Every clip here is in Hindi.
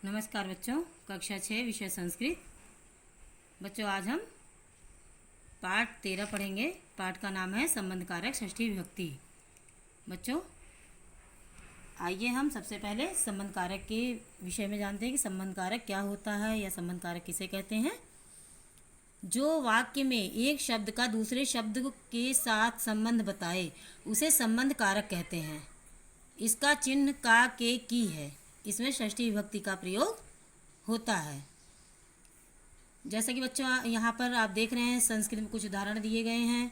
नमस्कार बच्चों, कक्षा 6 विषय संस्कृत। बच्चों आज हम पाठ 13 पढ़ेंगे। पाठ का नाम है संबंध कारक षष्ठी विभक्ति। बच्चों आइए हम सबसे पहले संबंध कारक के विषय में जानते हैं कि संबंध कारक क्या होता है या संबंध कारक किसे कहते हैं। जो वाक्य में एक शब्द का दूसरे शब्द के साथ संबंध बताए उसे संबंध कारक कहते हैं। इसका चिन्ह का के की है। इसमें षष्ठी विभक्ति का प्रयोग होता है। जैसा कि बच्चों यहाँ पर आप देख रहे हैं, संस्कृत में कुछ उदाहरण दिए गए हैं।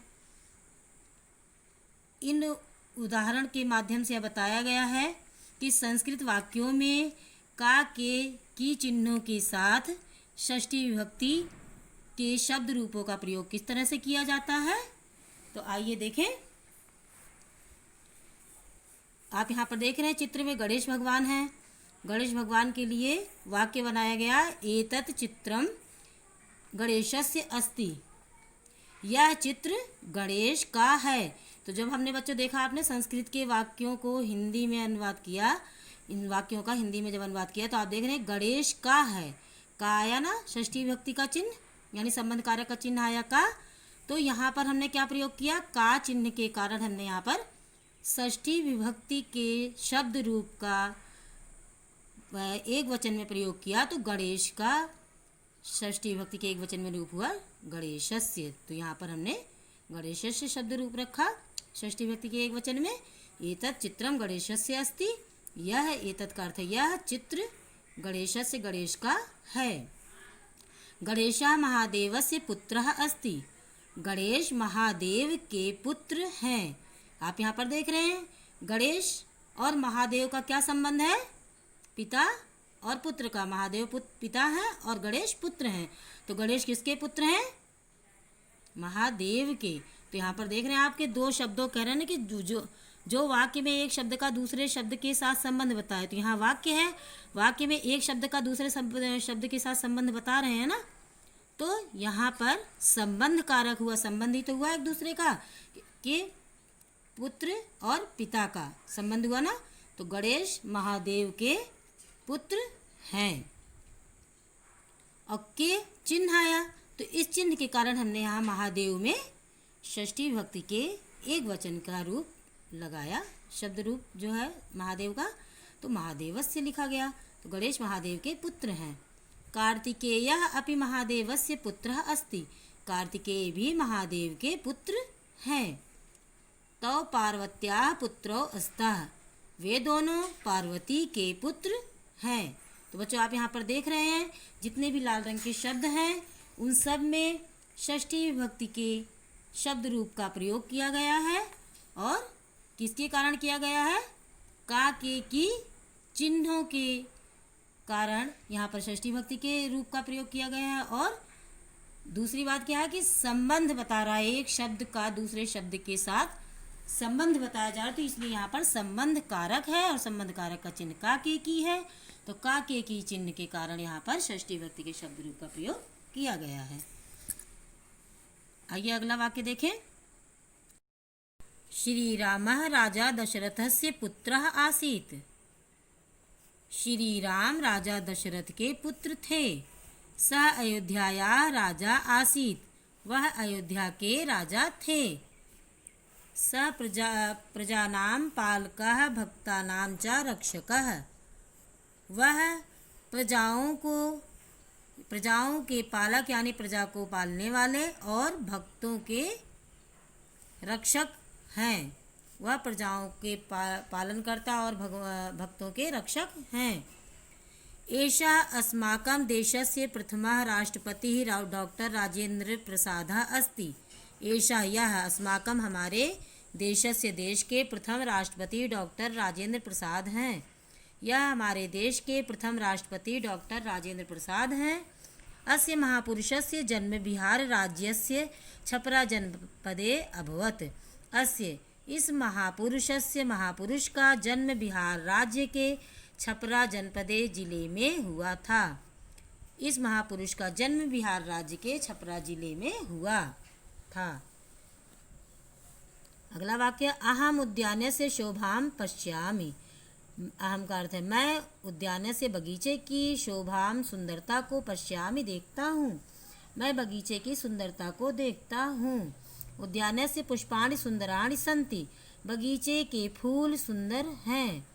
इन उदाहरण के माध्यम से यह बताया गया है कि संस्कृत वाक्यों में का के की चिन्हों के साथ षष्ठी विभक्ति के शब्द रूपों का प्रयोग किस तरह से किया जाता है। तो आइए देखें। आप यहाँ पर देख रहे हैं, चित्र में गणेश भगवान हैं। गणेश भगवान के लिए वाक्य बनाया गया, एतत् चित्रम गणेशस्य अस्ति। यह चित्र गणेश का है। तो जब हमने बच्चों देखा, आपने संस्कृत के वाक्यों को हिंदी में अनुवाद किया, इन वाक्यों का हिंदी में जब अनुवाद किया तो आप देख रहे हैं गणेश का है। का आया ना षष्ठी विभक्ति का चिन्ह, यानी संबंध कारक का चिन्ह आया का। तो यहाँ पर हमने क्या प्रयोग किया, का चिन्ह के कारण हमने यहाँ पर षष्ठी विभक्ति के शब्द रूप का एक वचन में प्रयोग किया। तो गणेश का षष्ठी विभक्ति के एक वचन में रूप हुआ गणेशस्य। तो यहाँ पर हमने गणेशस्य शब्द रूप रखा षष्ठी विभक्ति के एक वचन में। एतत् चित्रम गणेशस्य अस्ति। यह एतत् का अर्थ है यह चित्र गणेशस्य गणेश का है। गणेशः महादेवस्य पुत्रः अस्ति। गणेश महादेव के पुत्र हैं। आप यहाँ पर देख रहे हैं गणेश और महादेव का क्या संबंध है, पिता और पुत्र का। महादेव पिता हैं और गणेश पुत्र हैं। तो गणेश किसके पुत्र हैं, महादेव के। तो यहाँ पर देख रहे हैं आपके दो शब्दों कह रहे हैं कि जो वाक्य में एक शब्द का दूसरे शब्द के साथ संबंध बताए। तो यहाँ वाक्य है, वाक्य में एक शब्द का दूसरे शब्द के साथ संबंध बता रहे हैं ना। तो यहाँ पर संबंध कारक हुआ, संबंधित तो हुआ एक दूसरे का कि पुत्र और पिता का संबंध हुआ ना। तो गणेश महादेव के पुत्र हैं। और के चिन्ह आया, तो इस चिन्ह के कारण हमने यहाँ महादेव में षष्ठी विभक्ति के एक वचन का रूप लगाया, शब्द रूप जो है महादेव का। तो महादेवस्य लिखा गया। तो गणेश महादेव के पुत्र हैं। कार्तिकेयः अपि महादेवस्य पुत्रः अस्ति। कार्तिकेय भी महादेव के पुत्र हैं। तौ पार्वत्याः पुत्रौ स्तः। वे दोनों पार्वती के पुत्र हैं। तो बच्चों आप यहाँ पर देख रहे हैं जितने भी लाल रंग के शब्द हैं उन सब में षष्ठी विभक्ति के शब्द रूप का प्रयोग किया गया है। और किसके कारण किया गया है, का के की चिन्हों के कारण यहाँ पर षष्ठी विभक्ति के रूप का प्रयोग किया गया है। और दूसरी बात क्या है कि संबंध बता रहा है, एक शब्द का दूसरे शब्द के साथ संबंध बताया जा रहा है। तो इसलिए यहाँ पर संबंध कारक है और संबंध कारक का चिन्ह का के की है। तो का के की चिन्ह के कारण यहाँ पर षष्ठी विभक्ति के शब्द रूप का प्रयोग किया गया है। आइए अगला वाक्य देखें। श्री रामः राजा दशरथस्य पुत्रः आसीत्। श्री राम राजा दशरथ के पुत्र थे। सः अयोध्यायाः राजा आसीत्। वह अयोध्या के राजा थे। स प्रजानां पालकः भक्तानां च रक्षकः। वह प्रजाओं के पालक यानी प्रजा को पालने वाले और भक्तों के रक्षक हैं। वह प्रजाओं के पालनकर्ता और भक्तों के रक्षक हैं। एषः अस्माकं देशस्य प्रथमः राष्ट्रपतिः डॉक्टर राजेंद्र प्रसादः अस्ति। एषः यह अस्माकं हमारे देशस्य देश के प्रथम राष्ट्रपति डॉक्टर राजेंद्र प्रसाद हैं। यह हमारे देश के प्रथम राष्ट्रपति डॉक्टर राजेंद्र प्रसाद हैं। अस्य महापुरुषस्य जन्म बिहार राज्यस्य छपरा जनपदे अभवत्। अस्य इस महापुरुष का जन्म बिहार राज्य के छपरा जनपदे जिले में हुआ था। इस महापुरुष का जन्म बिहार राज्य के छपरा जिले में हुआ था। अगला वाक्य, अहम उद्यानस्य शोभां पश्यामि। अहम का अर्थ है मैं, उद्यान से बगीचे की शोभाम सुंदरता को पश्यामि देखता हूँ। मैं बगीचे की सुंदरता को देखता हूँ। उद्यान से पुष्पाणि सुंदराणि सन्ति, बगीचे के फूल सुंदर हैं।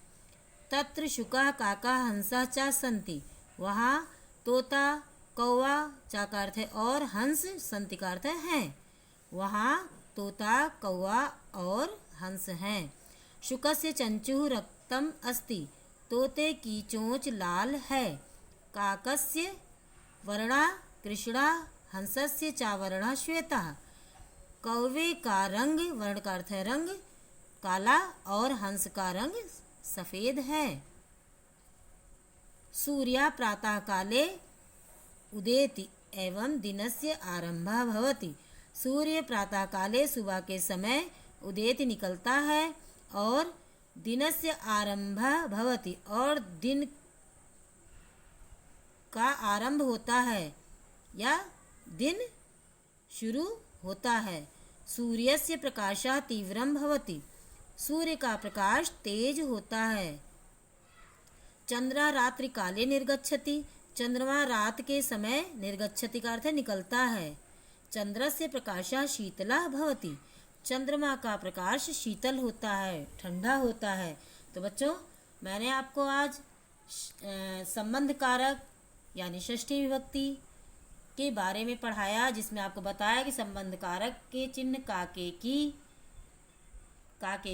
तत्र शुकः काकः हंसः च सन्ति, वहाँ तोता कौवा चा का अर्थ है और हंस सन्ति का अर्थ है हैं। वहाँ तोता कौवा और हंस हैं। शुकस्य चंचुः रक्तम अस्ति, तोते की चोंच लाल है। काकस्य वर्णा कृष्णा, हंसस्य चा वर्णः श्वेतः। कौवे का रंग, वर्ण का अर्थ है रंग, काला और हंस का रंग सफेद है। सूर्य प्रातः काले उदेति एवं दिनस्य आरंभः भवति, सूर्य प्रातः काले सुबह के समय उदेति निकलता है और दिनस्य आरंभः भवति और दिन का आरंभ होता है या दिन शुरू होता है। सूर्यस्य प्रकाशः तीव्रं भवति, सूर्य का प्रकाश तेज होता है। चंद्रा रात्रि काले निर्गच्छति, चंद्रमा रात के समय निर्गच्छति का अर्थ निकलता है। चंद्रस्य प्रकाशः शीतलः भवति, चंद्रमा का प्रकाश शीतल होता है, ठंडा होता है। तो बच्चों मैंने आपको आज संबंध कारक यानी षष्ठी विभक्ति के बारे में पढ़ाया, जिसमें आपको बताया कि संबंध कारक के चिन्ह काके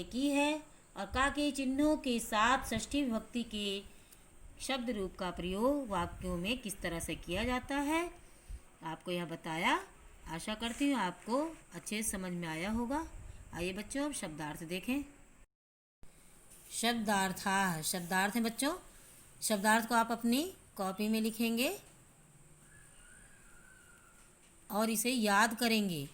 की है और का के चिन्हों के साथ षष्ठी विभक्ति के शब्द रूप का प्रयोग वाक्यों में किस तरह से किया जाता है, आपको यह बताया। आशा करती हूँ आपको अच्छे से समझ में आया होगा। आइए बच्चों अब शब्दार्थ देखें। शब्दार्थ है बच्चों। शब्दार्थ को आप अपनी कॉपी में लिखेंगे और इसे याद करेंगे।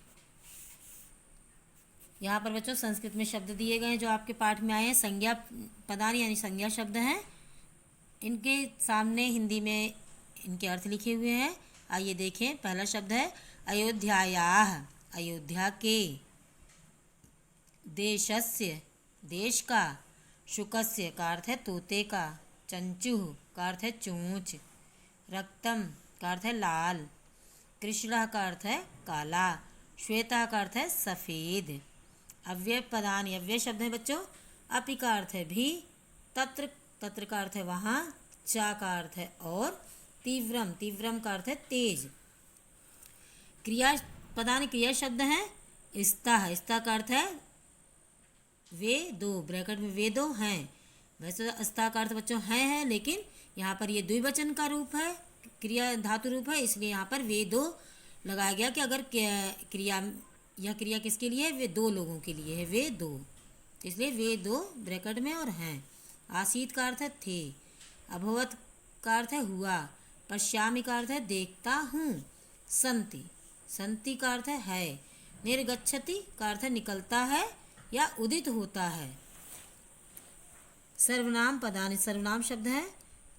यहाँ पर बच्चों संस्कृत में शब्द दिए गए हैं जो आपके पाठ में आए हैं। संज्ञा पदानि यानी संज्ञा शब्द हैं, इनके सामने हिंदी में इनके अर्थ लिखे हुए हैं। आइए देखें। पहला शब्द है अयोध्यायाः, अयोध्या के। देशस्य, देश का। शुकस्य का अर्थ है तोते का। चंचुः का अर्थ है चोंच। रक्तम का अर्थ है लाल। कृष्णः का अर्थ है काला। श्वेता का अर्थ है सफ़ेद। अव्यय पदानि, अव्यय शब्द है बच्चों। अपि का अर्थ है भी। तत्र, तत्र का अर्थ है वहाँ। चा का अर्थ है और। तीव्रम, तीव्रम का अर्थ है तेज। क्रिया पदानि, क्रिया शब्द हैं। स्तः, स्तः का अर्थ है वे दो, ब्रैकेट में वे दो हैं। वैसे तो स्तः का अर्थ बच्चों है लेकिन यहाँ पर ये द्विवचन का रूप है, क्रिया धातु रूप है, इसलिए यहाँ पर वे दो लगाया गया कि अगर क्रिया, यह क्रिया किसके लिए है, वे दो लोगों के लिए है, वे दो, इसलिए वे दो ब्रैकेट में और हैं। आसीत का अर्थ है थे। अभवत का अर्थ है हुआ। पश्यामि का अर्थ है देखता हूँ। संति, संति का अर्थ है। निर्गच्छति का अर्थ है निकलता है या उदित होता है। सर्वनाम पदानि, सर्वनाम शब्द है।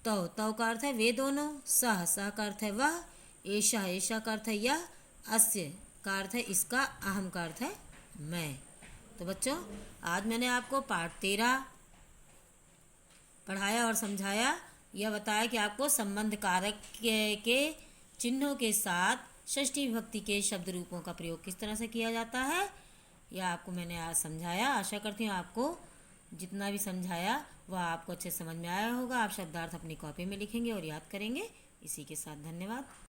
तव, तव का अर्थ है वे दोनों। सह, सह का अर्थ है वह। एषः, एषः का अर्थ है यह। अस्य का अर्थ है इसका। अहम का अर्थ है मैं। तो बच्चों आज मैंने आपको पाठ 13 पढ़ाया और समझाया। यह बताया कि आपको संबंध कारक के चिन्हों के साथ षष्ठी विभक्ति के शब्द रूपों का प्रयोग किस तरह से किया जाता है, यह आपको मैंने आज समझाया। आशा करती हूँ आपको जितना भी समझाया वह आपको अच्छे समझ में आया होगा। आप शब्दार्थ अपनी कॉपी में लिखेंगे और याद करेंगे। इसी के साथ धन्यवाद।